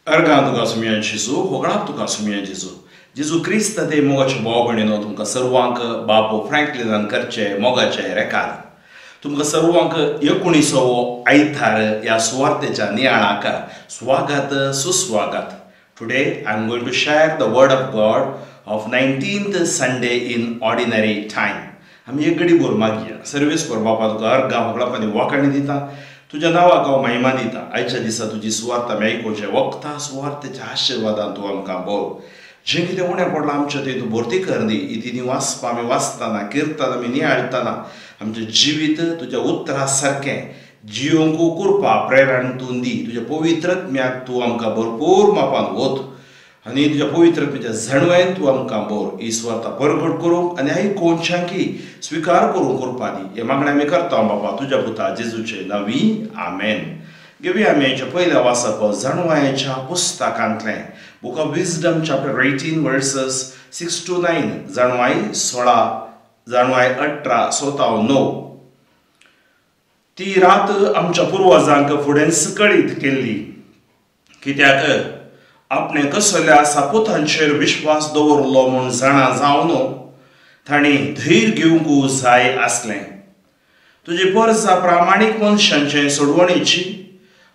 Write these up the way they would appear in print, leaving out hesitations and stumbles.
Argan tuka sumia Jesu, hoglap tuka sumia Jesu. Jesu Krista te mogaचे भाव भयणीनो तुमकां सर्वांक बापू फ्रँकलिनान करचे मोगाचे रेकाद. तुमकां सर्वांक 19वो आयतार ह्या सुवार्थेच्या नियाळाक स्वागत सुस्वागत. Today I am going to share the word of God of 19th Sunday in ordinary time. आमी एक घडी बोर मागया. सर्विस करपाक तुका अर्गा होगळापानी वाकणी दिता. तुझ्या नावाक हांव महिमा दिता. आयच्या दिसा तुजी सुवार्थ आमी आयकुचे वखता सुवार्थेच्या आशिर्वादान तूं आमकां बोल. जें कितें उणें पडलां आमचें तें तूं भरती कर दी. इतिनी वाचपा आमी वाचतना किर्तन आमी नियाळतना आमचें जिवीत तुज्या उतरा सारकें जियोंक करपा प्रेरण तूं दी. तुज्या पवित्रत्म्याक तूं आमकां भरपूर मापान वत आनी तुज्या पवित्रत्म्याच्या जणवेन तूं आमकां बोर. ही सुवार्थ परगट करूंक आनी आयकोनशांकी स्विकार करूंक करपा दी. हे मागणें आमी करता बाबा तुज्या पुता जेजूचे नांवी आमेन. घेवया आमी हेच्या पयल्या वाचप जणवायेच्या पुस्तकांतलें Book of Wisdom chapter 18 verses 6 to 9. जणवाय 16 जणवाय 18 सोताव 9. ती रात आमच्या पुर्वजांक फुडें सकळीत केल्ली, कित्याक आपणे कसल्या सापुतांचेर विश्वास दवरलो म्हूण जाणा जावन तांणी धैर्य घेवंक जाय आसलें. तुजी परजा प्रामाणीक मनशांचे सोडवणेची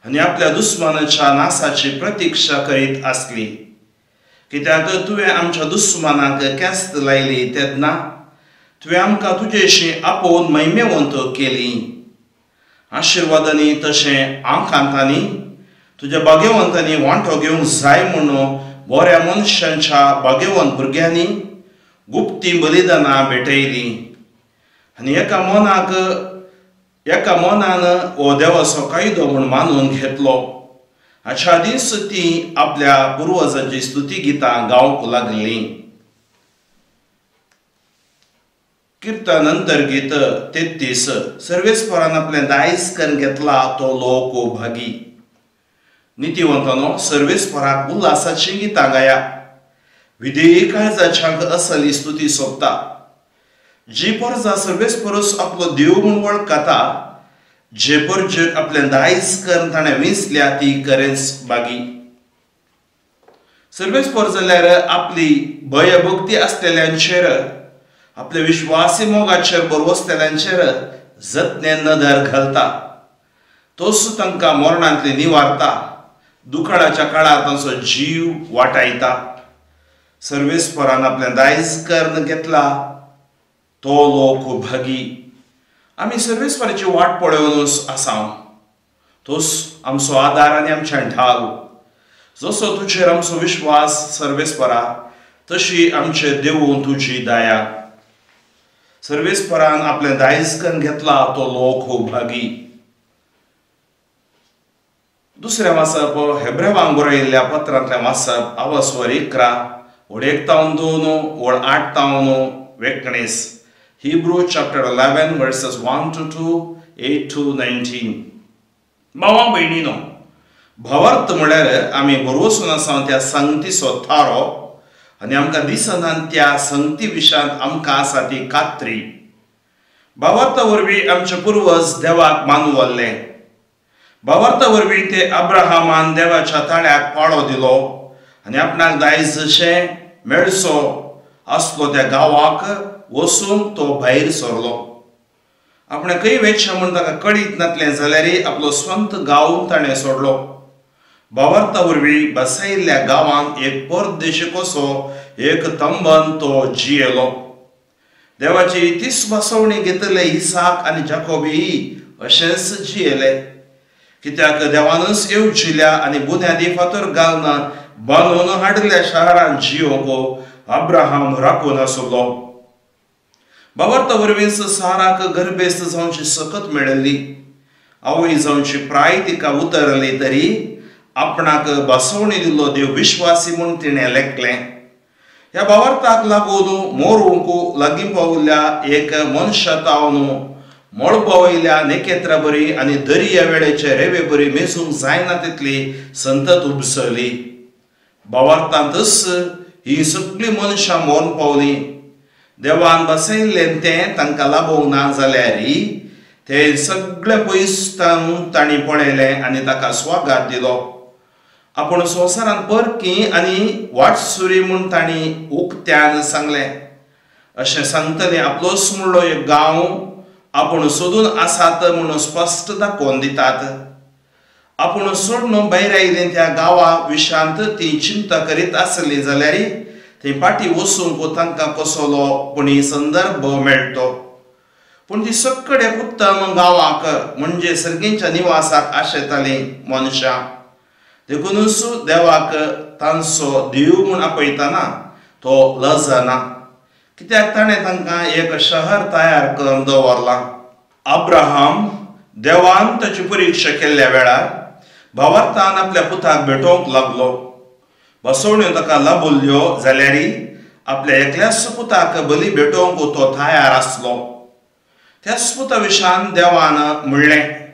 आनी आपल्या दुस्मानाच्या नासाची प्रतीक्षा करीत आसली, कित्याक तुवें आमच्या दुस्मानाक केस्त लायली तेन्ना तुवें आमकां तुजेशी आपोवन महिमेवंत केली. आशिर्वादांनी तशें आंखांतांनी तुज्या भाग्यवंतांनी वांटो घेवंक जाय म्हणून बऱ्या मनशांच्या भाग्यवंत भुरग्यांनी गुप्ती बलिदानां भेटयलीं आनी एका मनान हो देवाचो कायदो म्हूण मानून घेतलो. हाच्या दीस ती आपल्या पुर्वजांची स्तुती गितां गावंक लागलीं. कीर्तन अंतर्गीत 33. सर्वेस्परान आपलें दायज करून घेतला तो लोक भागी. नितीवंतानो, सर्वेस्पराक उल्हासाची गितां गाया. विधेयी काळजाच्यांक असली स्तुती सोबता. जी परजा सर्वेस्परस आपलो देव म्हूण वळखता, जे परजेक आपलें दायज करून ताणें विंचल्या ती खरेंच बागी. सर्वेस्पर जाल्यार आपली भयभक्ती आसलेल्यांचेर, आपले विश्वासी मोगाचेर बरवसलेल्यांचेर जतनेन नदर घालता. तोच तांकां मरणांतली निवारता. दुकाळाच्या काळार तांचो जीव वाटायता. सर्वेस्परान आपलें दायज करून घेतला तो लोक भागी. आमी सर्वेस्पराची वाट पळोवनूच आसां. तोच आमचो आदार आनी आमचें ढाल. जसो तुजेर आमचो विश्वास सर्वेस्परा, तशी आमचे देवून तुजी दया. सर्वेस्परान आपलें दायज करून घेतला तो लोक भागी. दुसरें वाचप हेब्रेवांक बरयल्ल्या पत्रांतलें वाचप आवस्वर 11 ओळ 1 तावन 2 ओळ 8 तावन 19. Hebrew chapter 11 verses 1 to 2, 8 to 19. भावां भयणीनो, भावार्थ म्हळ्यार आमी बरोवसून आसा त्या संगतीचो थारो आनी आमकां दिसनान त्या संगती विशयांत आमकां आसा ती खात्री. भावार्था वरवीं आमचे पुर्वज देवाक मानवल्ले. भावार्था वरवीं ते अब्राहामान देवाच्या ताळ्याक पाळो दिलो आनी आपणाक दायज जशें मेळचो आसलो त्या गांवाक वचून तो भायर सरलो. आपणे खंय वेचचें म्हूण ताका कळीत नासलें जाल्यारय आपलो स्वंत गांव ताणें सोडलो. भावार्था वरवीं बसयल्ल्या गांवांत एक परदेशी कसो एक तंबन तो जियेलो. देवाची तीस बसवणी घेतले इसाक आनी जाकोबी अशेंच जियेले, कित्याक देवानच येवजिल्ल्या आनी बुन्यादी फातर घालना बांदून हाडल्या शारांत जियोंक अब्राहाम राखून आसलो. भावार्था वरवींच साराक गर्भेस्त जावची सकत मेळिल्ली. आवय जावची प्राय तिका उतरली तरी आपणाक बसवणी दिल्लो देव विश्वासी म्हूण तिणें लेखलें. ह्या भावार्थाक लागून मोरूंक लागीं पाविल्ल्या एक मनशातावन मळबा वयल्या नेकेत्रा बरी आनी दर्या वेळेचे रेवे बरी मेजूंक जायना तितली संतत उपसली. भावार्थांतच ही सगळीं मनशां मरून पावलीं. देवान बसयल्लें तें तांकां लाबोंक ना जाल्यारय तें सगळें पयस तांणी पळयलें आनी ताका स्वागत दिलो. आपण संवसारान परकी आनी वाटसुरी म्हूण तांणी उक्त्यान सांगलें. अशें सांगतले आपलोच म्हणलो एक गांव आपूण सोदून आसात म्हणून स्पश्ट दाखोवन दितात. आपूण सोडून भायर आयिल्ले त्या गांवा विशांत ती चिंता करीत आसली जाल्यार थंय फाटीं वचूंक तांकां कसलो कोणी संदर्भ मेळटो. पूण ती सक्कड एक उत्तम गांवाक म्हणजे सर्गेच्या निवासाक आशेतालीं मनशां. देखूनच देवाक तांचो देव म्हूण आपयतना तो लजना, कित्याक ताणें तांकां एक शहर तयार करून दवरलां. अब्राहम देवान ताची परिक्षा केल्ल्या वेळार भावार्थान आपल्या पुताक भेटोवंक लागलो. बसवण्यो ताका लाबल्यो जाल्यार आपल्या एकल्याच पुताक बली भेटोवंक तो तयार आसलो. त्याच पुता विशान देवान म्हणलें,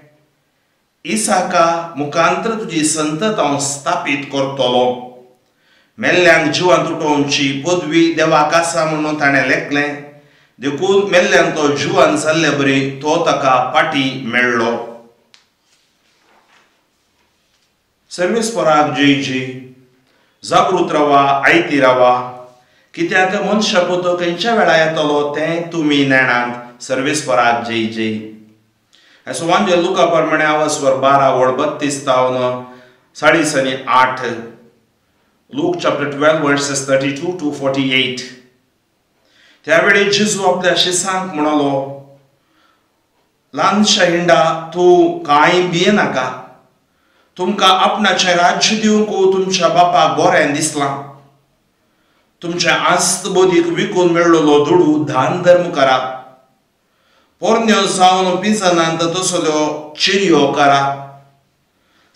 इसाका मुखांतर तुजी संतत हांव स्थापीत करतलो. मेल्ल्यांक जिवांत उठोवची पदवी देवाक आसा म्हणून ताणें लेखलें. देखून मेल्ल्यांक तो जिवांत जाल्ले बरी तो ताका पाटी मेळ्ळो. सर्वेस्पराक जय जय. जागृत रावा, आयती रावा, कित्याक मनशा पुतो खंयच्या वेळा येतलो तें तुमी नेणात. सर्वेस्पराक जय जय. ऐसो वांजे लुका प्रमाणे आवस्वर 12:32-8. Luke chapter 12 verses 32 to 48. त्यावेळी जेजू आपल्या शिसांक म्हणालो, ल्हानशा हिंडा तूं कांय भियेनाका. तुमकां आपणाचें राज्य दिवंक तुमच्या बापाक बरें दिसलां. तुमच्या आस्त बोदीक विकून मेळ्ळलो दुडू दान धर्म करा. पोरण्यो जावन पिजनांत तसल्यो चिरयो करा.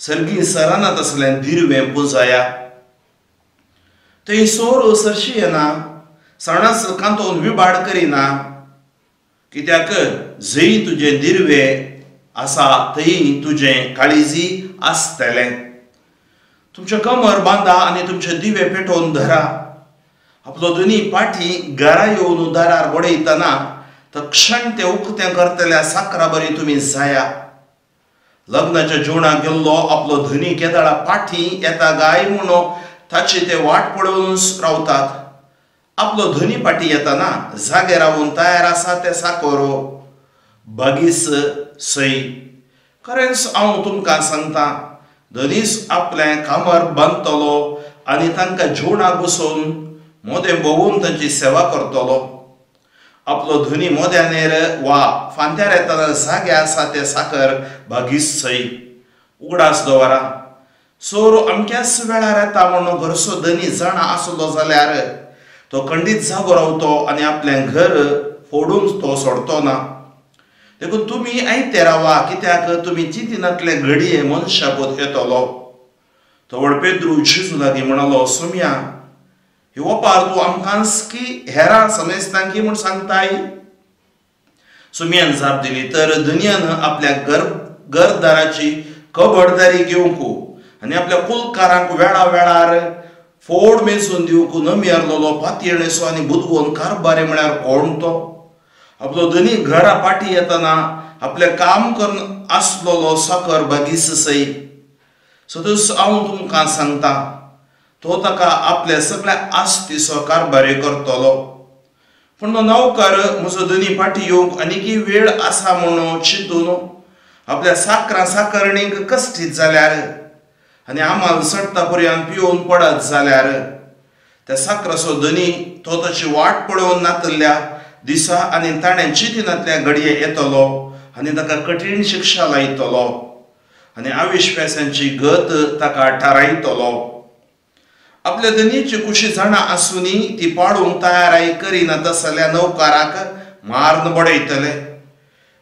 सर्गी सरानात असलें दिरवें पुंजया. थंय सोर सरशी येना, सणास कांतोवन विबाड करिना. कित्याक जंय तुजें दिरवें आसा थंय तुजें काळिजी आसतलें. तुमचें कमर बांदा आनी तुमचे दिवे पेटोवन धरा. आपलो दोनी पाठी घरा येवन दारार बडयतना तक्षण ते उक्तें करतल्या साकरा बरी तुमी जाया. लग्नाच्या जेवणाक गेल्लो आपलो धनी केदाळा पाठी येता गाय म्हणून ताची ते वाट पळोवन रावतात. आपलो धनी पाठी येतना जागे रावून तयार आसा ते साकोरो बागीस सई. खरेंच हांव तुमकां सांगता, धनीस आपलें कामर बांदतलो आनी तांकां जेवणाक बसोवन मोदें भोगून तांची सेवा करतलो. आपलो धनी मोद्यानेर वा फांत्यार येतना जागे आसा ते साकर बागीस सई. उगडास दवरा. सोर अमक्याच वेळार येता म्हणून घरचो धनी जाणा आसलो जाल्यार तो खंडीत जागो रावतो आनी आपलें घर फोडून तो सोडतो ना. देखून तुमी आयते रावा, कित्याक तुमी चिंतिनातले घडये मनशापोत येतलो. तो पेद्रू जेजू लागीं म्हणालो, सुम्या, ही ओपार तूं आमकांच की हेरां समेस्तांकी म्हूण सांगताय? सुमयान जाप दिली. तर धनयान आपल्या घरदाराची कबडदारी घेवंक आनी आपल्या कुलकारांक वेळा वेळार फोड मेजून दिवंक नमी आसलेलो पातयेणेसो आनी बुदवून कारबारी म्हळ्यार कोण तो? आपलो धनी घरा पाटी येतना आपलें काम करून आसलेलो साकर बागीस सई. सदस हांव तुमकां सांगता, तो ताका आपल्या सगळ्या आस्तीचो कारबारी करतलो. पूण तो नौकर म्हजो धनी फाटी येवंक आनीकय वेळ आसा म्हणून चिंतून आपल्या साकरणीक कश्टीत जाल्यार आनी आमाल सडटा पर्यंत पिवून पडत जाल्यार त्या साकराचो धनी तो ताची वाट पळोवन नातल्ल्या दिसा आनी ताणें चिंतिनातल्या घडये येतलो आनी ताका कठीण शिक्षा लायतलो आनी अविश्वासांची गत ताका थारायतलो. आपल्या धनीची कुशी जाणा आसुनी ती पाडूंक तयाराई करिना तसल्या नौकाराक मारून बडयतले.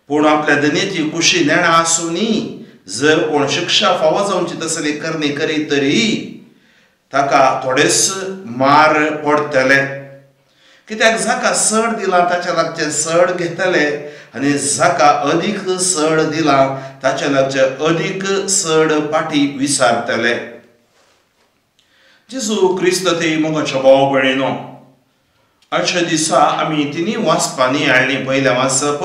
पूण आपल्या धनीची कुशी नेणा आसुनी जर कोण शिक्षा फावो जावची तसली करणी करीत तरी ताका थोडेच मार पडतले. कित्याक जाका सड दिला ताच्या लागचे सड घेतले आनी जाका अदीक सड दिला ताच्या लागचे अदीक सड पाटी विसारतले. जेजू क्रिस्त ते मोगाच्या भाव भयणीनो, अशे दिसा आमी तिनी वाचपांनी हाडली. पयलें वाचप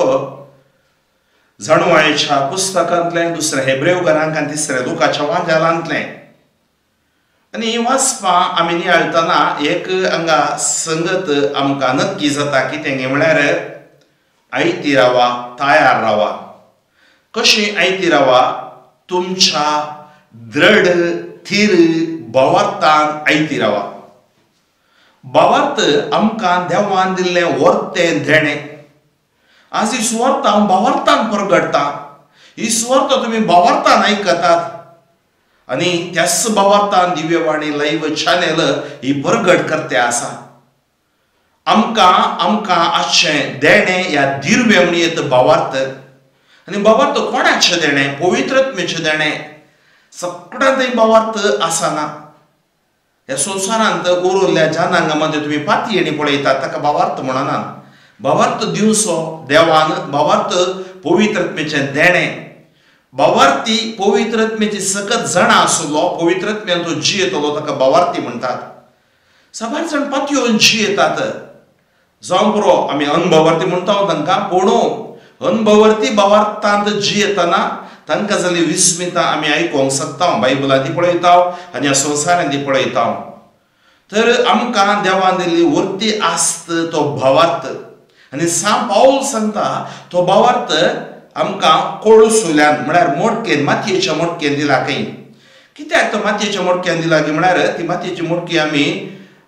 जाणवायेच्या पुस्तकांतलें, दुसरें हेब्रेव घरांत आनी तिसरें लुकाच्या वांज्यालांतलें. आनी ही वाचपां आमी नियाळतना एक हांगा संगत आमकां नक्की जाता कितें म्हळ्यार आयती रावा तयार रावा. कशी आयती रावा? तुमच्या दृढ थीर भावार्थान आयती रावा. भावार्थ आमकां देवान दिल्लें वर्तें देणें. आज ही सुवार्थ हांव भावार्थान प्रगटता. ही सुवार्थ तुमी भावार्थान आयकतात आनी त्याच भावार्थान दिव्यवाणी लाईव्ह चॅनल ही प्रगट करते आसा. आमकां आजचें देणें ह्या दिव्य म्हणयत भावार्थ. आनी भावार्थ कोणाचें देणें? पवित्रात्मेचें देणें. सगळ्यांत भावार्थ आसना. ह्या संवसारांत उरिल्ल्या जनांक मध्ये तुमी पातयेणी पळयतात ताका भावार्थ म्हणनात. भावार्थ दिवचो देवान, भावार्थ पवित्रात्मेचें देणें. भावार्थी पवित्रात्मेची सकत जाणा आसलो, पवित्रात्म्यान तो जियेतलो ताका भावार्थी म्हणटात. सबार जाण पातयेवन जियेतात. जावं बरो आमी अनभवार्थी म्हणटा तांकां, पूण अनभवार्थी भावार्थांत जियेतना तांकां जाली विस्मितां आमी आयकोंक शकता. बायबलांत ती पळयता आनी ह्या संवसारांत ती पळयता. तर आमकां देवान दिल्ली वर्ती आस्त तो भावार्थ. आनी सांत पाऊल सांगता तो भावार्थ आमकां कोळसुल्यान म्हळ्यार मोडकेन, मातयेच्या मोडकेन दिला. खंय कित्याक तो मातयेच्या मोडक्यान दिला की म्हळ्यार ती मातयेची मोडकी आमी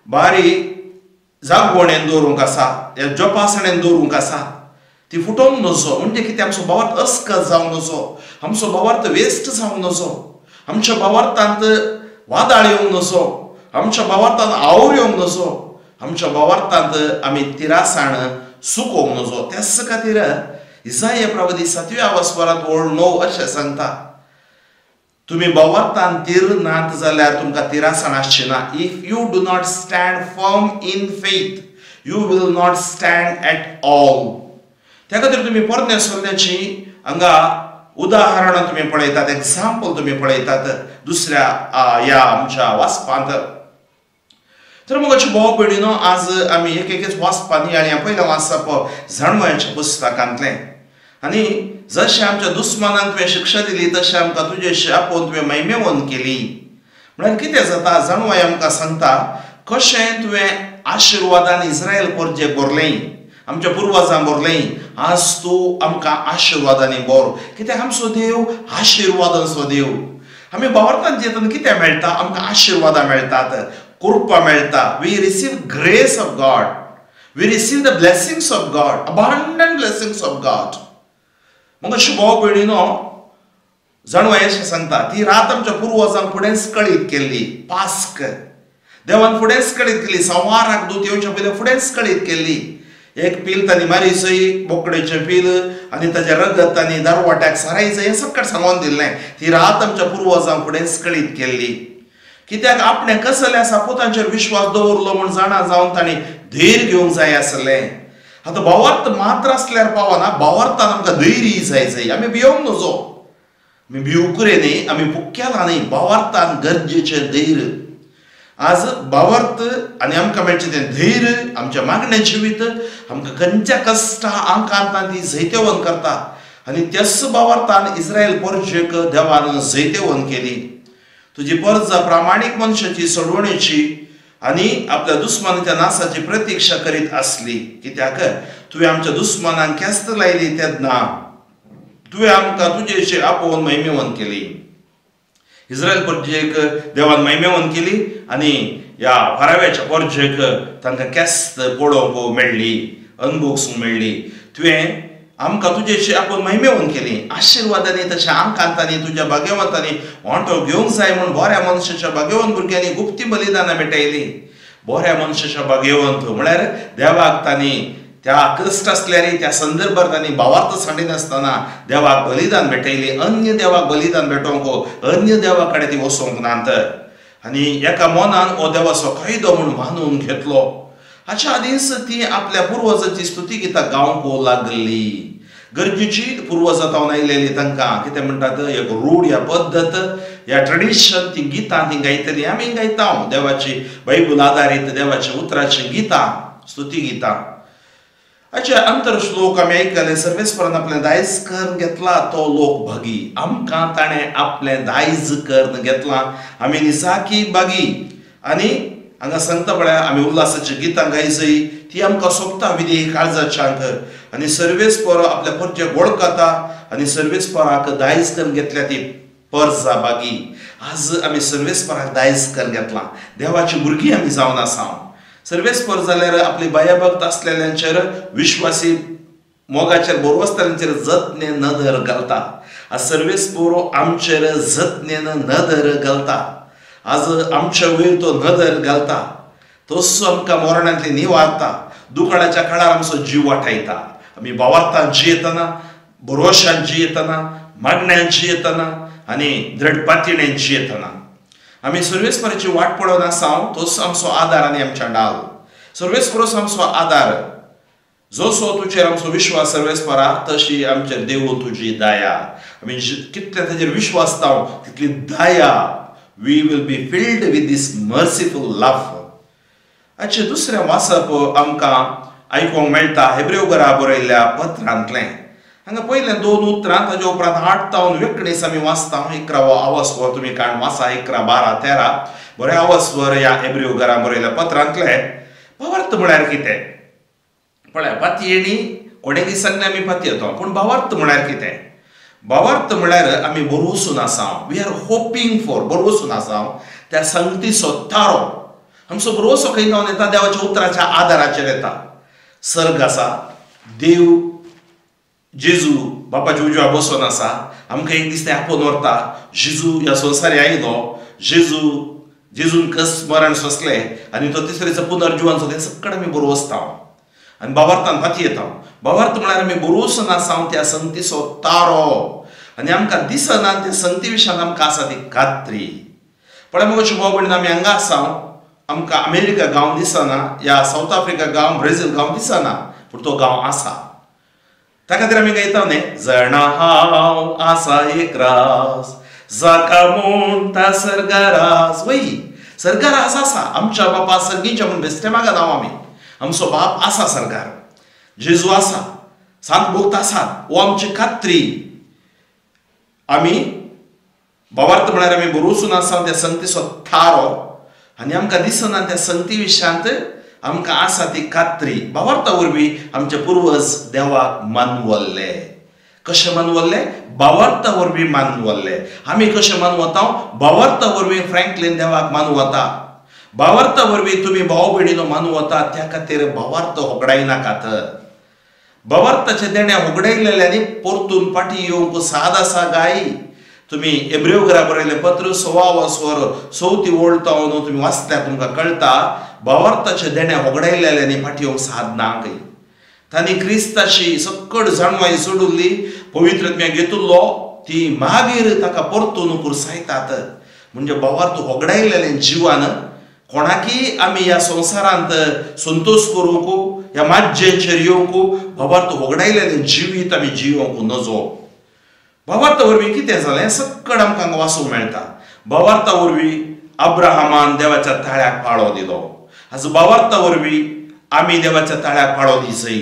बारीक जागवणेन दवरूंक आसा, जोपासणेन दवरूंक आसा. ती फुटोवंक नजो. म्हणजे कितें? आमचो भावार्थ अस्कत जावंक नजो, आमचो भावार्थ वेस्ट जावंक नजो, आमच्या भावार्थांत वादळ येवंक नजो, आमच्या भावार्थांत आवड येवंक नजो, आमच्या भावार्थांत आमी तिरासाण सुकोवंक नजो. त्याच खातीर इसाया प्रवादी 7व्या वस्परांत ओळ 9 अशें सांगता, तुमी भावार्थान तीर नात जाल्यार तुमकां तिरासाण आसची ना. If you do not stand firm in faith you will not stand at all. त्या खातीर तुमी परमेश्वराची हांगा उदाहरणां तुमी पळयतात, एक्झाम्पल तुमी पळयतात दुसऱ्या ह्या आमच्या वाचपांत. तर मगाची भाव भयणीनो, आज आमी एक वाचपांनी आनी पयलें वाचप जाणवायच्या पुस्तकांतलें. आनी जशें आमच्या दुस्मानांक तुवें शिक्षा दिली तशें आमकां तुजेशी आपोवन तुवें महिमेवन केली. म्हळ्यार कितें जाता? जाणवाय आमकां सांगता कशें तुवें आशिर्वादान इस्रायल परजेक भरलें, आमच्या पुर्वजांक भरलें. आज तूं आमकां आशिर्वादांनी भर. कित्याक आमचो देव आशिर्वादांचो देव. आमी भावार्थान जेतना कितें मेळटा? आमकां आशिर्वादां मेळटात, कृपा मेळटा. We receive grace of God, we receive the blessings of God, abundant blessings of God. मग अशी भाव भयणीनो, जाणवाय अशें सांगता ती रात आमच्या पुर्वजांक फुडें स्कळीत केल्ली. पास्क देवान फुडें स्कळीत केली. संवाराक दूत येवच्या पयलीं फुडें स्कळीत केल्ली. एक पील तांणी मारिसय, बोकडेचें पील आनी ताचें रगत आनी दारवाट्याक सारायचें हें सकट सांगून दिल्लें. ती रात आमच्या पुर्वजांक फुडें स्कळीत केल्ली. कित्याक आपणें कसल्या सापुतांचेर विश्वास दवरलो म्हूण जाणा जावन तांणी धैर्य घेवंक जाय आसलें. आतां भावार्थ मात्र आसल्यार पावना, भावार्थान आमकां धैर्य जाय. आमी भियोंक नजो, आमी भिवकुरे न्ही, आमी पुक्केला न्ही. भावार्थान गरजेचें धैर्य. आज भावार्थ आनी आमकां मेळचें तें धैर्य आमच्या मागणें जिवीत आमकां खंयच्या कश्टां आंकांतां ती जैतेवन करता. आनी त्याच भावार्थान इस्रायल परजेक देवान जैतेवन केली. तुजी परजा प्रामाणीक मनशाची सोडवणेची आनी आपल्या दुस्मानाच्या नासाची प्रतीक्षा करीत आसली. कित्याक तुवें आमच्या दुस्मानांक केस्त लायली तेन्ना तुवें आमकां तुजेशी आपोवन महिमेवन केली. इस्रायल परजेक देवान महिमेवन केली आनी ह्या फाराव्याच्या परजेक तांकां केस्त पळोवंक मेळ्ळी, अनुभवूंक मेळ्ळी. तुवें आमकां तुजेशी आपोवन महिमेवन केली. आशिर्वादांनी तशें आंकांतांनी तुज्या भाग्यवंतांनी वांटो घेवंक जाय म्हूण बऱ्या मनशाच्या भाग्यवंत भुरग्यांनी गुप्ती बलिदानां भेटयली. बऱ्या मनशाच्या भाग्यवंत म्हळ्यार देवाक तांणी त्या कश्ट आसल्यारय त्या संदर्भांत तांणी भावार्थ सांडिनासतना देवाक बलिदान भेटयली. अन्य देवाक बलिदान भेटोवंक अन्य देवा कडेन ती वचोवंक नात. आनी एका मनान हो देवाचो कायदो म्हूण मानून घेतलो. हाच्या आदींच ती आपल्या पुर्वजांची स्तुती गितां गावंक लागली. गरजेची पुर्वजांतावन आयलेली तांकां कितें म्हणटात एक रूढ ह्या पद्दत ह्या ट्रेडिशन ती गितां ती गायतली. आमी गायता देवाची बायबल आदारीत देवाच्या उतराची गितां, स्तुती गितां. अच्छा अंतर श्लोक आम्ही ऐकले सर्वेस्परान आपले दायज करून घेतला तो लोक भगी आमकां ताणें आपलें दायज करून घेतला आमी निसाकी बागी आनी हांगा सांगता म्हळ्यार आमी उल्हासाची गितां गायचय ती आमकां सोंपता विधी काळजाच्यांक आनी सर्वेस्पर आपल्या परचे वळखता आनी सर्वेस्पराक दायज करून घेतल्या ती परजा बागी आज आमी सर्वेस्पराक दायज करून घेतला देवाची भुरगीं आमी जावन आसा सर्वेस्पर जाल्यार आपली भयभक्त असलेल्यांचेर विश्वासी मोगाचेर बरोवस्तांचेर जतने नदर घालता आज सर्वेस्परो आमचेर जतनेन नदर घालता आज आमच्या वयर तो नदर घालता तसो आमकां मरणांतली न्ही वारता दुकाळाच्या काळार आमचो जीव वाटायता आमी भावार्थान जियेतना भरोशान जियेतना मागण्यान जियेतना आनी दृढपातीणेन जियेतना आमी सर्वेस्पराची वाट पळोवन आसा तोच आमचो आदार आनी आमच्या डाल सर्वेस्परोच आमचो आदार जसो तुजेर आमचो विश्वास सर्वेस्परा तशी आमचेर देव तुजी दया आमी कितले ताजेर विश्वास ताव तितली दया we will be filled with this merciful love. अच्छे दुसरे वाचप आमकां आयकोंक मेळटा हेब्रेव बरयल्ल्या पत्रांतलें हांगा पयले 2 उतरां ताजे उपरांत 8 तावन वेकणीस आमी वाचता 11वो आवास्वर तुमी काण वाचा 11, 12, 13 बरे आवास्वर ह्या हेब्रेव बरयल्ल्या पत्रांतले भावार्थ म्हळ्यार कितें पळय पातयेणी कोणे दिसांनी आमी पाती येता पूण भावार्थ म्हळ्यार कितें भावार्थ म्हळ्यार आमी बरोवसून आसा वी आर होपिंग फॉर बरोवसून आसा त्या संगतीचो तारो आमचो बरोवसो खंय जावन येता देवाच्या उतराच्या आदाराचेर येता सर्ग आसा देव जेजू बापाच्या उजव्यार बसून आसा आमकां एक दीस तें आपोवन व्हरता जेजू ह्या संवसारी आयलो जेजून कस मरण सोंसलें आनी तो तिसरेचो पुनर्जिवानचो तें सगळें आमी बरोवसता आनी भावार्थान फाती येता भावार्थ म्हळ्यार आमी बरोवसून आसा त्या संगतीचो तारो आनी आमकां दिसना त्या संगती विशयान आमकां आसा ती खात्री पण मगोची भाव भयण आमी हांगा आसा आमकां अमेरिका गांव दिसना या साऊथ आफ्रिका गांव ब्राझील गांव दिसना पूण तो गांव आसा त्या खातीर आमी गायता न्ही जण हांव आसा एक रास जाका म्हणटा सर्गारास वय सर्गारास आसा आमच्या बापा सर्गीच्या म्हूण बेश्टे मागत हांव आमी आमचो बाप आसा सर्गार जेजू आसा सांत भोक्त आसात हो आमची खात्री आमी भावार्थ म्हळ्यार आमी बरोवसून आसा त्या संगतीचो थारो आनी आमकां दिसना त्या संगती विशयांत आमकां आसा ती खात्री भावार्था वरवीं आमचे पुर्वज देवाक मानवल्ले कशें मानवल्ले भावार्था वरवीं मानवल्ले आमी कशें मानवता भावार्था वरवीं फ्रँकलीन देवाक मानवता भावार्था वरवीं तुमी भाव भयणीनो मानवता त्या खातीर भावार्थ होगडाय नाकात भावार्थाचे देणे होगडयलेल्यांनी परतून फाटी येवंक साद आसा गाय तुमी हेब्रेव बरयल्लें पत्र 6 स्वर 4 ओळतावन तुमी वाचल्यार तुमकां कळटा भावार्थाचे देणे होगडयलेल्यांनी फाटी येवंक साद ना गय तांणी क्रिस्ताची सकट जाणवाय सोडुल्ली पवित्रत्म्या घेतिल्लो ती मागीर ताका परतून कुरसायतात म्हणजे भावार्थ होगडयलेल्या जिवान कोणाकी आमी ह्या संवसारांत संतोष करूंक ह्या माज्जेचेर येवंक भावार्थ होगडायलेलें जिवीत आमी जियोंक नजो भावार्था वरवीं कितें जालें सकट आमकां वाचूंक मेळटा भावार्था वरवीं अब्राहमान देवाच्या ताळ्याक पाळो दिलो आज भावार्था वरवीं आमी देवाच्या ताळ्याक पाळो दिसय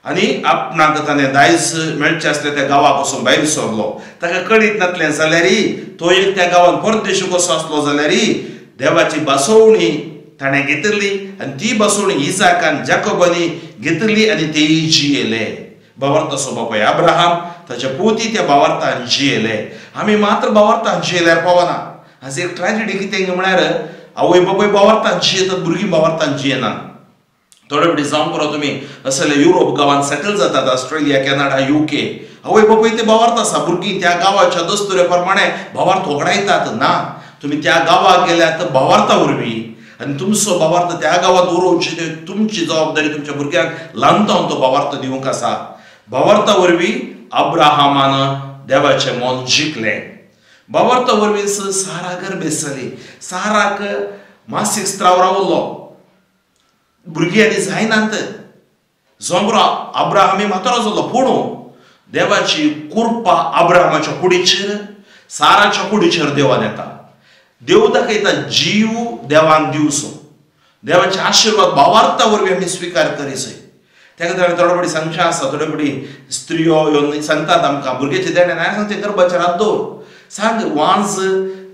आनी आपणाक ताणें दायज मेळचें आसलें त्या गांवा पासून भायर सरलो ताका कळीत नासलें जाल्यार तो एक त्या गांवांत परदेशी कसो आसलो जाल्यार देवाची बसवणी ताणें घेतली आनी ती बसवणी इसाकान जाकोबानी घेतली आनी तेय जियेले भावार्थाचो बापूय अब्राहम ताचे पोती त्या भावार्थान जियेले आमी मात्र भावार्थान जियेल्यार पावना आज एक ट्रॅजेडी कितें म्हळ्यार आवय बापूय भावार्थान जियेतात भुरगीं भावार्थान जियेनात थोडे फावटी जावंक पुरो तुमी असले युरोप गांवांत सेटल जातात ऑस्ट्रेलिया कॅनडा UK आवय बापूय ते भावार्थ आसा भुरगीं त्या गांवाच्या दस्तुरे प्रमाणे भावार्थ होगडायतात ना तुमी त्या गांवाक गेल्यात भावार्था वरवीं आनी तुमचो भावार्थ त्या गांवांत उरोवची तुमची जबाबदारी तुमच्या भुरग्यांक ल्हानतावन तो भावार्थ दिवंक आसा भावार्था वरवीं अब्राहमान देवाचें मोल जिखलें भावार्था वरवीं सारा गर्भेस जाली साराक मासीक स्त्राव रावलो भुरगीं आनी जायनात जोंबरो अब्राहमी म्हातारो जालो पूण देवाची कृपा अब्राहमाच्या कुडीचेर साराच्या कुडीचेर देवान येता देव दाखयता जीव देवान दिवचो देवाचे आशिर्वाद भावार्था वरवीं आमी स्विकार करीसय त्या खातीर थोडे बडी संख्या आसा, थोडे बडी स्त्रियो येवन सांगतात आमकां भुरग्याचे देणे हांवें सांगता गर्भाचेर हात दवर, सांग वांज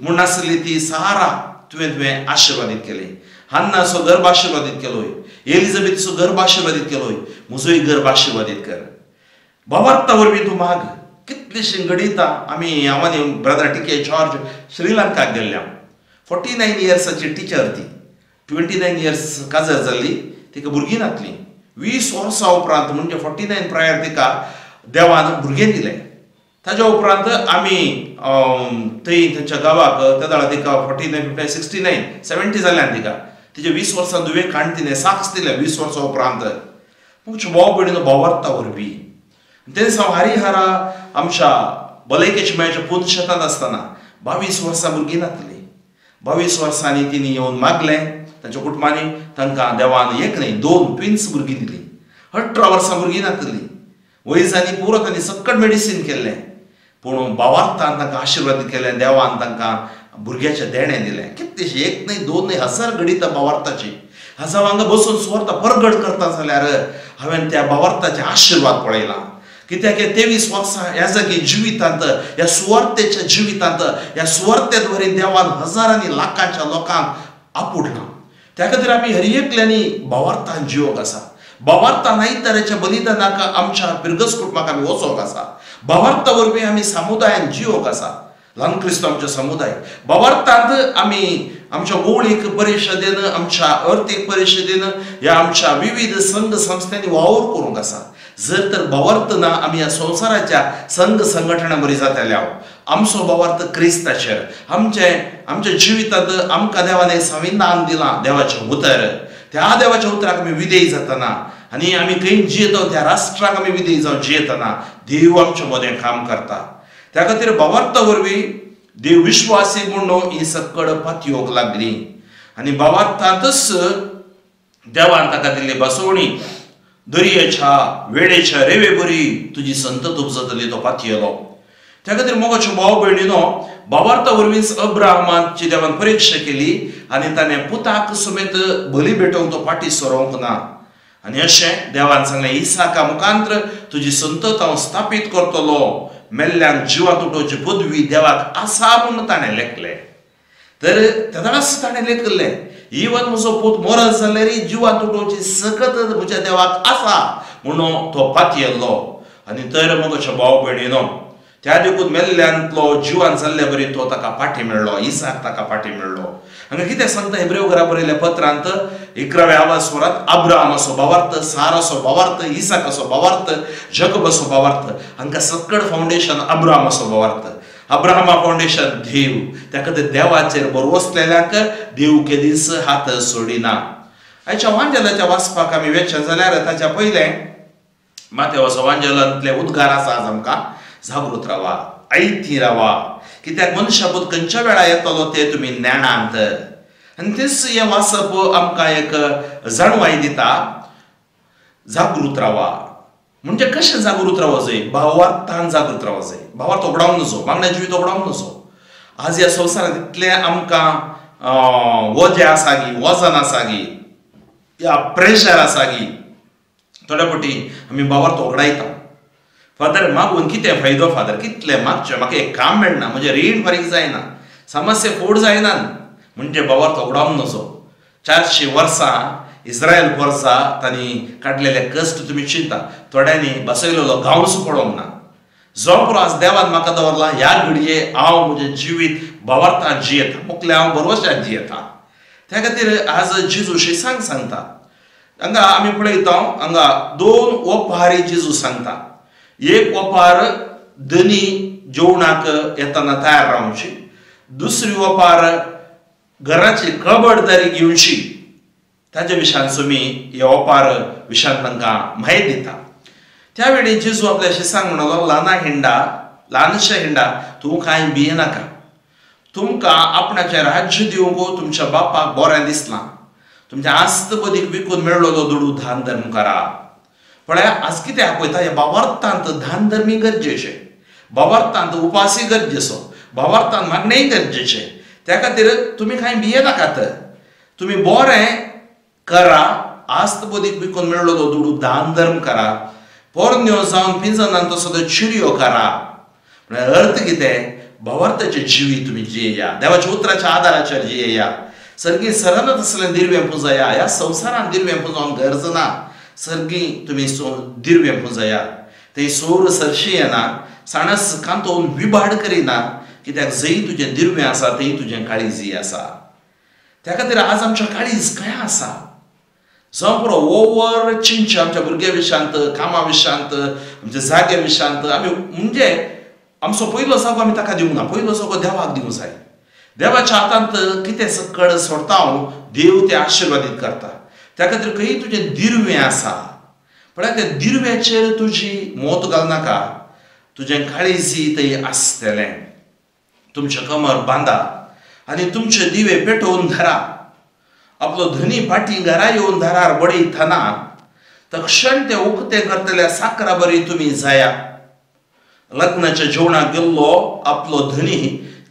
म्हूण आसली ती सारा तुवें आशिर्वादीत केली, हन्नाचो गर्भ आशिर्वादीत केलोय, एलिझाबेथचो गर्भ आशिर्वादीत केलोय, म्हजोय गर्भ आशिर्वादीत कर. भावार्था वरवीं तूं माग. कितलीशीं घडीता आमी हांव आनी ब्रदर टिके जॉर्ज श्रीलंकाक गेल्ल्या. 49 इयर्साची टिचर ती, 29 इयर्स काजर जाल्ली, तिका भुरगीं नातलीं. 20 वर्सां उपरांत म्हणजे 49 प्रायर तिका देवान भुरगें दिलें. ताच्या उपरांत आमी थंय तांच्या गांवाक त्या तिका 49, 59, 69, 70 जाल्यान तिका तिचे 20 वर्सां दुवें खाण तिणें साक्स दिलें 20 वर्सां उपरांत. तुमच्या भाव भयणीनो भावार्था वरवीं ते दिसा हरिहरा आमच्या भलायकेच्या मेळच्या पूत शेतांत आसतना 22 वर्सां भुरगीं नातलीं. 22 वर्सांनी तिणी येवन मागलें तांच्या कुटुंबांनी, तांकां देवान एक न्हय 2 ट्विन्स भुरगीं दिलीं. 18 वर्सां भुरगीं नातलीं. वैजांनी पुरो तांणी सकट मेडिसीन केल्लें, पूण भावार्थान तांकां आशिर्वादीत केलें, देवान तांकां भुरग्याचें देणें दिलें. कितलेशें एक न्हय 2 न्हय 1000 घडीता भावार्थाची. आज हांव हांगा बसून सुवार्ता परगट करता जाल्यार हांवें त्या भावार्थाचे आशिर्वाद पळयला. कित्याक 23 वर्सां ह्या जागी जिवितांत, ह्या सुवार्थेच्या जिवितांत, ह्या सुवार्थेद्वारे देवान हजारांनी लाखांच्या लोकांक आपुडला. त्या खातीर आमी हर एकल्यांनी भावार्थान जिवोक आसा. भावार्थान आयताराच्या बलिदानाक आमच्या पिरगस कुटुंबाक आमी वचोंक आसा. भावार्था वरवीं आमी समुदायान जिवोक आसा. ल्हान क्रिस्तू आमचे समुदाय भावार्थांत आमी आमच्या भौळीक परिशदेन, आमच्या अर्थीक परिशदेन, ह्या आमच्या विविध संघ संस्थांनी वावर करूंक आसा. जर तर भावार्थ ना आमी ह्या संवसाराच्या संघ संघटना बरी जाताल्या. आमचो भावार्थ क्रिस्ताचेर, आमच्या जिवितांत आमकां देवान संविधान दिलां देवाचें उतर. त्या देवाच्या उतराक आमी विधेय जातना आनी आमी खंय जियेता त्या राष्ट्राक आमी विधेय जावन जियेतना देव आमच्या मदें काम करता. त्या खातीर भावार्था वरवीं देव विश्वासी म्हणून ही सकड पातयोग लागली आनी भावार्थांतच देवान ताका दिल्ली बसवणी दर्याच्या वेळेच्या रेवे बरी तुजी संतत उपजतली तो पातयेलो. त्या खातीर मोगाच्यो भाव भयणीनो भावार्था वरवींच अब्राहमाची देवान परीक्षा केली आनी ताणें पुताक समेत बली भेटोवंक तो फाटी सरोवंक ना. आनी अशें देवान सांगलें इसाका मुखांतर तुजी संतत हांव स्थापीत करतलो. मेल्ल्यांक जिवांत उठोवची पदवी देवाक आसा म्हूण ताणें लेखलें. तर तेदाच ताणें लेखलें इवन म्हजो पूत मरत जाल्यारय जिवांत उठोवची सकत म्हज्या देवाक आसा म्हणून तो पातयेल्लो. आनी तर मोगाच्यो भाव भयणीनो त्या देखून मेल्ल्यांतलो जिवांत जाल्ले बरी तो ताका फाटी मेळ्ळो, इसाक ताका फाटी मेळ्ळो. हांगा कितें सांगता हेब्रेव घरा बरयल्या पत्रांत 11व्या आवासवरांत अब्राहमाचो भावार्थ, साराचो भावार्थ, इसाकाचो भावार्थ, जकबाचो भावार्थ. हांकां सकड फावंडेशन अब्राहमाचो भावार्थ. अब्राहमा फावंडेशन देव. त्या खातीर देवाचेर बरवसलेल्यांक देव केदीस हात सोडिना. आयच्या वांजेलाच्या वाचपाक आमी वेचन जाल्यार ताच्या पयलें मातेवाचो वांजेलांतले उद्गार आसा आज आमकां जागृत रावा, आयती रावा, कित्याक मनशापूत खंयच्या वेळार येतलो ते तुमी ज्ञानांत. आनी तेच हें वाचप आमकां एक जाणवाय दिता. जागृत रावा म्हणजे कशें जागृत रावो जाय? भावार्थान जागृत रावो जाय. भावार्थ ओगडावंक नजो, मागण्या जिवीत ओगडावंक नजो. आज ह्या संवसारांत इतलें आमकां वजें आसा गी, वजन आसा गी, या प्रेशर आसा गी, थोड्या फावटी आमी भावार्थ ओगडायता. फादर मागून कितें फायदो? फादर कितलें मागचें, म्हाका एक काम मेळना, म्हजें रीण फारीक जायना, समस्या फोड जायना म्हणजे भावार्थ ओगडावंक नजो. 400 वर्सां इस्रायल वर्सा तांणी काडलेले कश्ट तुमी चिंता. थोड्यांनी बसयलेलो गांवच पडोवंक ना. जो पुरो आज देवान म्हाका दवरला ह्या घडये हांव म्हजें जिवीत भावार्थान जियेता, मुखलें हांव बरवशान जियेता. त्या खातीर आज जेजू शिसांक सांगता. हांगा आमी पळयता हांगा 2 ओंपारी जेजू सांगता. एक ओंपार धनी जेवणाक येतना तयार रावची, दुसरी ओंपार घराची कबडदारी घेवची. ताच्या विशयान तुमी हे ओंपार विशयान तांकां म्हायती दिता. त्या वेळी जेजू आपल्या शिसांक म्हणलो ल्हानशा हिंडा तूं कांय भिये नाका. तुमकां आपणाचें राज्य दिवंक तुमच्या बापाक बरें दिसना. तुमच्या आस्त बदीक विकून मेळ्ळलो दुडू दान धर्म करा. पळया आज कितें आपयता ह्या भावार्थांत दान धर्मी गरजेचें, भावार्थांत उपासी गरजेचो, भावार्थांत मागणेय गरजेचें. त्या खातीर तुमी कांय भिये नाकात. तुमी बरें करा आस्त बोदीक विकून मेळ्ळलो दुडू दान धर्म करा पोरन्यो जावन पिंजनांत सुद्दां चिरयो करा. म्हळ्यार अर्थ कितें? भवार्थाचें जिवी तुमी जियेया, देवाच्या उतराच्या आदाराचेर जियेया. सर्गी सरानच असलें दिरवें पुंजया. ह्या संवसारान दिरवें पुंजोवंक गरज ना. सर्गी तुमी दिरवें पुंजया. थंय सोर सरशी येना, साणस कांतोवन विबाड करिना, कित्याक जंय तुजें दिरवें आसा थंय तुजें काळीजय आसा. त्या खातीर आज आमचें काळीज खंय आसा? जावं पुरो ओवर चिंच आमच्या भुरग्यां विशांत, कामा विशांत, आमच्या जाग्या विशांत आमी म्हणजे आमचो पयलो जागो आमी ताका दिवंक ना. पयलो जागो देवाक दिवंक जाय. देवाच्या हातांत कितें सकड सोडता हांव, देव तें आशिर्वादीत करता. त्या खातीर खंय तुजें दिरवें आसा, पण त्या दिरव्याचेर तुजी मोत घालनाका. तुजें काळीजय थंय आसतलें. तुमचें कमर बांदा आनी तुमचे दिवे पेटोवन धरा. आपलो धनी पाटी घरा येवन दारार बडयतना तक्षण तें उक्तें करतल्या साकरा बरी तुमी जाया. लग्नाच्या जेवणाक गेल्लो आपलो धनी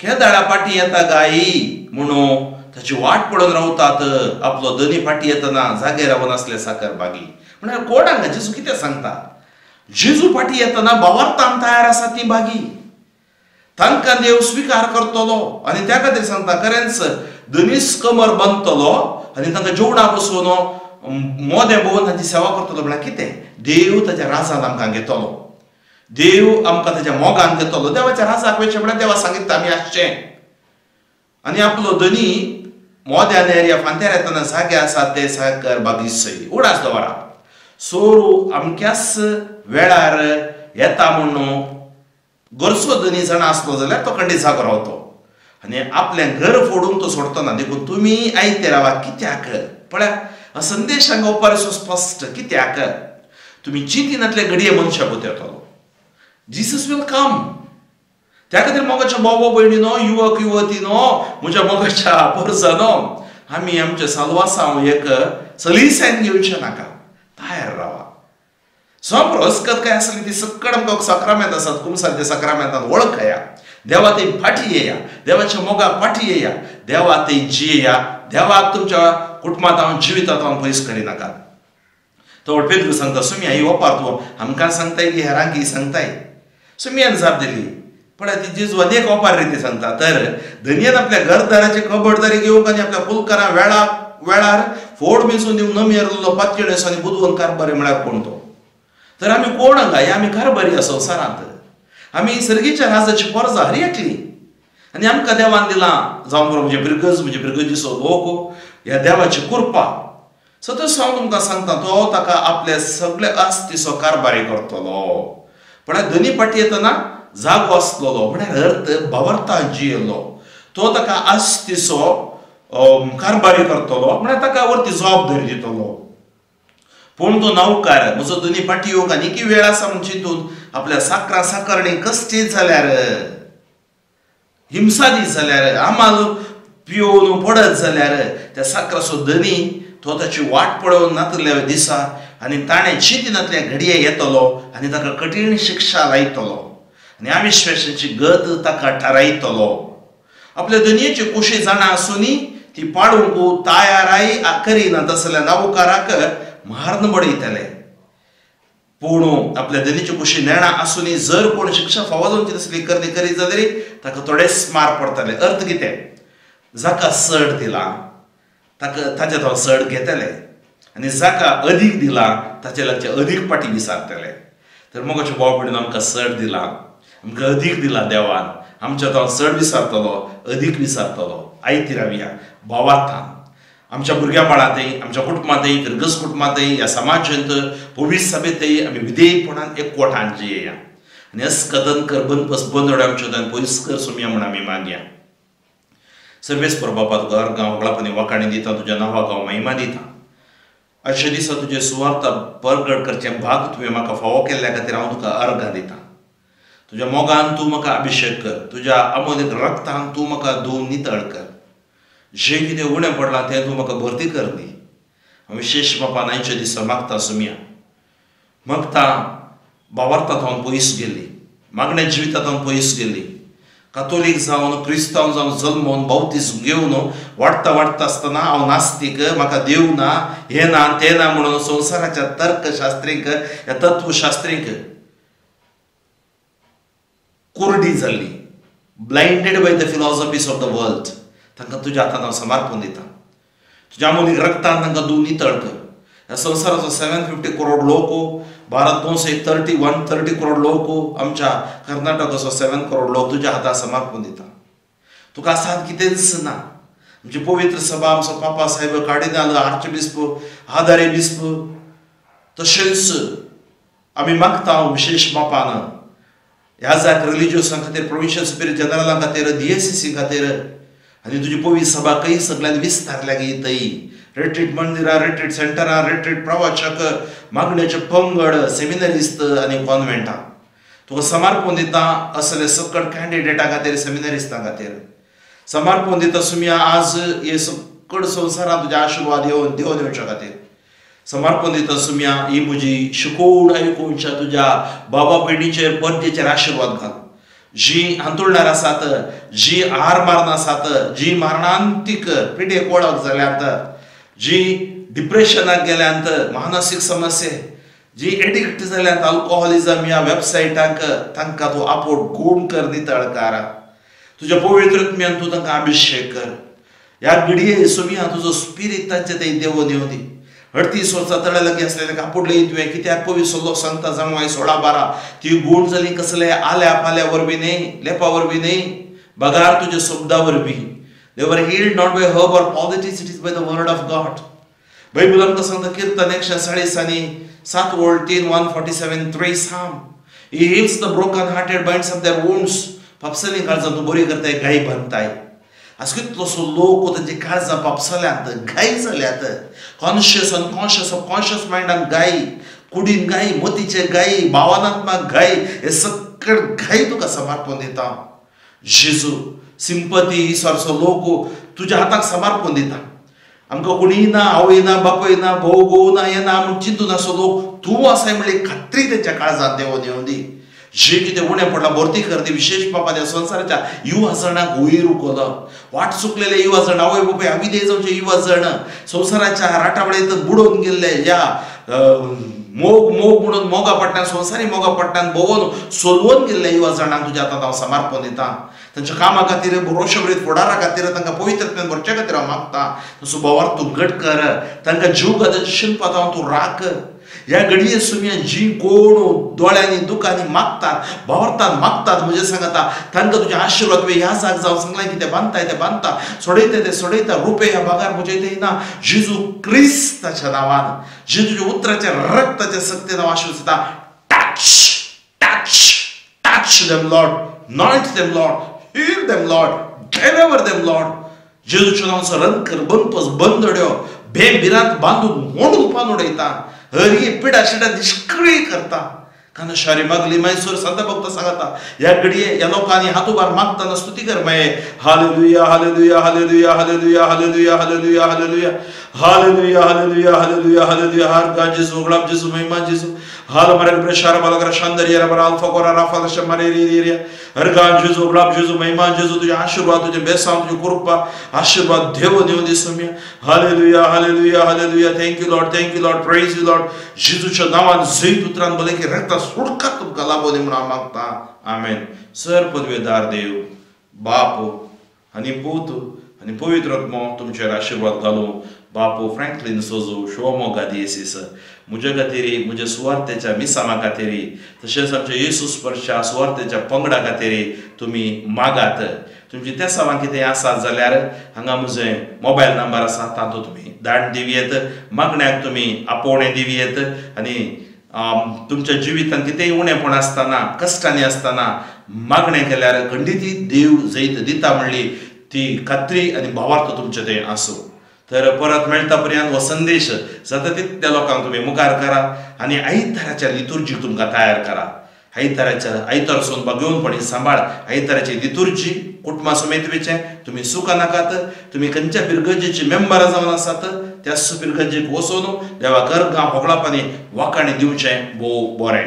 केदाळा पाटी येता गाई म्हणून ताची वाट पळोवन रावतात. आपलो धनी पाटी येतना जागे रावन आसले साकर बागी. म्हळ्यार कोण हांगा जेजू कितें सांगता? जेजू पाटी येतना भावार्थान तयार आसा ती बागी. तांकां देव स्विकार करतलो आनी त्या खातीर सांगता खरेंच धनीस कमर बांदतलो आनी तांकां जेवणा बसोवन मोदें भोवन तांची सेवा करतलो. म्हळ्यार कितें? देव ताच्या राजान आमकां घेतलो. देव आमकां ताच्या मोगान घेतलो. देवाच्या राजाक वयचें म्हळ्यार देवा सांगितता आमी आसचें. आनी आपलो धनी मोद्या नेऱ्या फांत्यार येतना जागे आसा ते साकर बागी सई उडास दवरा. सोरू अमक्याच वेळार येता म्हणून गरजो धनी जाणा आसलो जाल्यार तो खंडीत जागो रावतो आनी आपलें घर फोडून तो सोडतो ना. देखून तुमी आयते रावा. कित्याक? पळय संदेश हांगा उपारसो स्पश्ट. कित्याक? तुमी चिंतिनातले घडये मनशा पोत येतलो. Jesus will come. त्या खातीर मोगाच्या भाव भयणीनो, युवक युवतीनो, म्हज्या मोगाच्या परसानो, आमी आमच्या सालवासांव एक सलिसायन घेवचें नाका. तयार रावा. संप्रस्कत काय आसली ती सक्कड आमकां सक्रामेंत आसात. कुमसाच्या सक्रामेंतान वळखया. देवा थंय फाटी येया. देवाच्या मोगाक फाटी येया. देवा थंय जियेया. देवाक तुमच्या कुटुंबांत हांव जिवितांत हांव पयस करिनाका. तो पेद्रू सांगता सुमी आई ओपार तूं आमकां सांगताय की हेरांकी सांगताय. सुमयान जाप दिली. पण ती जेजून एक ओपार रीती सांगता. तर धनयेन आपल्या घरदाराची खबरदारी घेवंक आनी आपल्या पुलकारां वेळार फोड मेसून दिवंक न मेरलो पातयेस आनी बुदवून कारभारी म्हळ्यार कोण तो? तर आमी कोण हांगा? आमी कारभारी ह्या संवसारांत. आमी सर्गीच्या राजाची परजा हरी एकली आनी आमकां देवान दिलां. जावं बरो म्हणजे बिरगजीचो लोक ह्या देवाची कृपा. सतत हांव तुमकां सांगता तो ताका आपले सगळे आस्तीचो कारभारी करतलो. पण धनी पाटी येतना जागो आसतलो म्हळ्यार अर्थ भावार्थान जियेलो. तो ताका आस्तीचो कारभारी करतलो म्हळ्यार ताका वरती जबाबदारी दितलो. पूण तो नौकार म्हजो धनी पाटी येवंक आनीक वेळ आसा म्हूण चिंतून आपल्या साकरा साकरणी कश्टीत जाल्यार, हिंसादीत जाल्यार, आमाल पिवून पडत जाल्यार त्या साकराचो धनी तो ताची वाट पळोवन नातल्या दिसा आनी ताणें चिंतिनातल्या घडये येतलो आनी ताका कठीण शिक्षा लायतलो आनी अविश्वासाची गत ताका थारायतलो. आपल्या धनयेची कुशी जाणा आसुनी ती पाडूंक तयाराय करिना तसल्या नौकाराक मारून बडयतले. पूण आपल्या धनीची कुशी नेणा आसुनी जर कोण शिक्षा फावो जावची तसली करणी करीत जाल्यार ताका थोडेच मार पडटले. अर्थ कितें? जाका चड दिला ताचे तो चड घेतले आनी जाका अदीक दिला ताचे लागचे अदीक पाटी विचारतले. तर मोगाच्या भाव भयणीन आमकां चड दिला, आमकां अदीक दिला देवान. आमच्या तो चड विचारतलो, अदीक विचारतलो. आयती रावया भावार्थान. आमच्या भुरग्या बाळांतय, आमच्या कुटुंबांतय, किरगस कुटुंबांतय, ह्या समाजांत, पवित्र सभेंतय आमी विधेयपणान एकवटान जियेया आनी अस कदन कर बनपस बनोड आमच्या पयस कर सुमया म्हूण आमी मागया. सर्वेस्पर बापा तुका अर्गां वगळापणी वाकाणी दिता, तुज्या नांवाक हांव महिमा दिता. अशे दिसा तुजे सुवार्थ परगट करचें भाग तुवें म्हाका फावो केल्ल्या खातीर हांव तुका अर्गां दिता. तुज्या मोगान तूं म्हाका अभिशेक कर. तुज्या अमोलीक रक्तान तूं म्हाका धुवन नितळ कर. जें कितें उणें पडलां तें तूं म्हाका भरती कर दी. हांव विशेश बापा आयचे दिसा मागता सुमया. मागता भावार्थांत हांव पयस गेली, मागण्या जिवितांत हांव पयस गेली. कॅथोलिक जावन क्रिस्तांव जावन जल्मोवन बावतिस्म घेवन वाडटा वाडटा आसतना हांव नास्तीक, म्हाका देव ना, हे ना ते ना म्हणून संवसाराच्या तर्कशास्त्रीक ह्या तत्वशास्त्रीक कोरडी जाल्ली, blinded by the philosophies of the world. तांकां तुज्या हातांत हांव समर्पण दिता. तुज्या अमोलीक रक्तान तांकां दूं नितळ कर. ह्या संवसाराचो 750 करोड लोक, भारत 130 करोड लोक, आमच्या कर्नाटकाचो 7 करोड लोक तुज्या हातांत समर्पण दिता. तुका आसात कितेंच ना. आमची पवित्र सभा, आमचो पापा साहेब, कार्डिनाल, आर्चबिस्प, आदारे बिस्प, तशेंच आमी मागता विशेष मापान ह्या जाग रिलिजियसां खातीर, प्रोविन्शियल सुपेरियर जनरलां खातीर, DSCC खातीर, आनी तुजी पवित्र सभा खंय सगळ्यांनी विस्तारल्या गे थंय रिट्रीट मंदिरां, रिट्रीट सेंटरां, रिट्रीट प्रवचक, मागणेचे पंगड, सेमिनरिस्ट आनी कॉन्व्हेंटां तुका समर्पण दिता. असले सकट कॅन्डिडेटां खातीर, सेमिनरिस्टां खातीर समर्पण दिता. सुमिया आज हे सकट संवसारांत तुजे आशिर्वाद देंवन येवच्या खातीर समर्पण दिता. सुमिया ही म्हजी शिकोवण आयकुनच्या तुज्या बाबा भयणीचेर परतेचेर आशिर्वाद घाल. जी हांतुरणार आसात, जी हार मारन आसात, जी मारणांतीक पिडेक वळख जाल्यांत, जी डिप्रेशनाक गेल्यांत, मानसीक समस्ये, जी एडिक्ट जाल्यांत अल्कोहोलिझम ह्या वेबसायटांक, तांकां तूं आपोट गूण कर, नितळ कर. तुज्या पवित्र आत्म्यान तूं तांकां अभिषेक कर. ह्या घडये सुमिया तुजो स्पिरीट तांचे थंय देंवन येवं दी. 38 वर्सां तळे लागीं आसलेले कापडले तुवें कित्याक पवित्र सल्लो सांगता जाणवाय 16-12 ती गूण जाली कसले आल्या पाल्या वरवीं न्ही, लेपा वरवीं न्ही, बगार तुज्या शब्दा वरवीं. They were healed not by herb or politics, it is by the word of God. Bible आमकां सांगता कीर्तन 140 आनी 7:3, 147 Psalm. He heals the broken hearted, binds up their wounds. पापसली काळजां तूं बरी करताय, गाय बांदताय. आज कितलोसो लोक तांची काळजां पापसल्यांत गाय जाल्यात. कॉन्शियस, अनकॉन्शियस, सबकॉन्शियस मायंडान गाय, कुडीन गाय, मतीचे गाय, भावनात्मक गाय, हे सकट गाय तुका समर्पण दिता. जेजू सिंपती सारसो लोक तुज्या हाताक समर्पण दिता. आमकां कोणीय ना, आवय ना, बापूय ना, भाऊ घोव ना, हे ना म्हूण चिंतून असो लोक तूं आसाय म्हणली खात्री तेंच्या काळजांत देंवन येवं दी. जे कितें उणें पडलां भरती कर दी. विशेष पापाच्या संवसाराच्या युवा जणांक वयर उखला. वाट चुकलेले युवा जण, आवय बापूय आविदे जावचे युवा जण, संवसाराच्या राटावळेंत बुडोवन गेल्ले, ह्या मोग मोग म्हणून मोगा पडटान, संवसारी मोगा पडटान भोंवून सोलवून गेल्ले युवा जणांक तुज्या हातांत हांव समर्पण दिता. तांच्या कामा खातीर, रोशवरीत फुडारा खातीर, तांकां पवित्रतेन भरचे खातीर हांव मागता. तसो बोवार तूं घट कर. तांकां जीव घालचे शिल्पात हांव तूं राख. ह्या घडये सुमिया जी कोण दोळ्यांनी दुखांनी मागतात, भावरतात मागतात, म्हणजे सांगता तांकां तुजे आशिर्वाद तुवें ह्या जाग जावं सांगलां की ते बांदताय ते बांदता, सोडयता ते सोडयता, रुपे ह्या भागार म्हजे येना जेजू क्रिस्ताच्या नांवान, जेजूच्या उतराच्या रक्ताच्या सक्तीन हांव आशिर्वाद दिता. Touch touch touch them Lord, not them Lord, heal them Lord, deliver them Lord. जेजूच्या नांवाचो रंकर बंदोबस्त बंदड्यो बेबिरांत बांदून मोडून पान उडयता. हरी पिडा शिडा निष्क्रिय करता. कारण शारी मागली मैसूर संत भक्त सांगता ह्या घडये ह्या लोकांनी हात उबार मागताना स्तुती कर माये. Hallelujah hallelujah hallelujah hallelujah hallelujah hallelujah hallelujah hallelujah hallelujah hallelujah hallelujah. हर गा जेजू, गुलाब जेजू, महिमा जेजू. हाल मरग प्रशार बालगर शांदरिया रबर अल्फा कोरा राफा शमारे रे. हर गा जेजू, गुलाब जेजू, महिमा जेजू. तुझे आशीर्वाद, तुझे बेसाम, तुझे कृपा, आशीर्वाद देव देव दे सुमिया. Hallelujah hallelujah hallelujah. Thank you Lord, thank you Lord, praise you Lord. जेजूच्या नावान जैत उतरान बोले की रक्ता सुडका तुमकां लाभो दी म्हणून मागता. आमेन. सर पदवेदार देव, बाप आनी पूत आनी पवित्र आत्मो तुमचेर आशीर्वाद घालूं. बापू फ्रँकलिन सोजू, शिवमोगा DSCC म्हजे खातीर, म्हज्या सुवार्थेच्या मिसामा खातीर, तशेंच आमच्या येसू स्पर्शा सुवार्थेच्या पंगडा खातीर तुमी मागात. तुमची त्या सामान कितें आसा जाल्यार हांगा म्हजे मोबायल नंबर आसा, तातूंत तुमी धाड दिवयेत. मागण्याक तुमी आपोवणें दिवयेत. आनी तुमच्या जिवितांत कितेंय उणेपण आसतना, कश्टांनी आसतना मागणें केल्यार खंडीत देव जैत दिता म्हणली ती खात्री आनी भावार्थ तुमचें तें आसूं. तर परत मेळटा पर्यंत हो संदेश जाता तितल्या लोकांक तुमी मुखार करा आनी आयताराच्या लितुर्जीक तुमकां तयार करा. आयतार सोनबा घेवनपणी सांबाळ. आयताराची लितुर्जी कुटुंबा समेत वेचें तुमी सुख नाकात. तुमी खंयच्या पिरगजेची मेंबर जावन आसात त्याच पिरगजेक वचून देवा घर गांव होगळापांनी वाखाणी दिवचें. भोव बरें.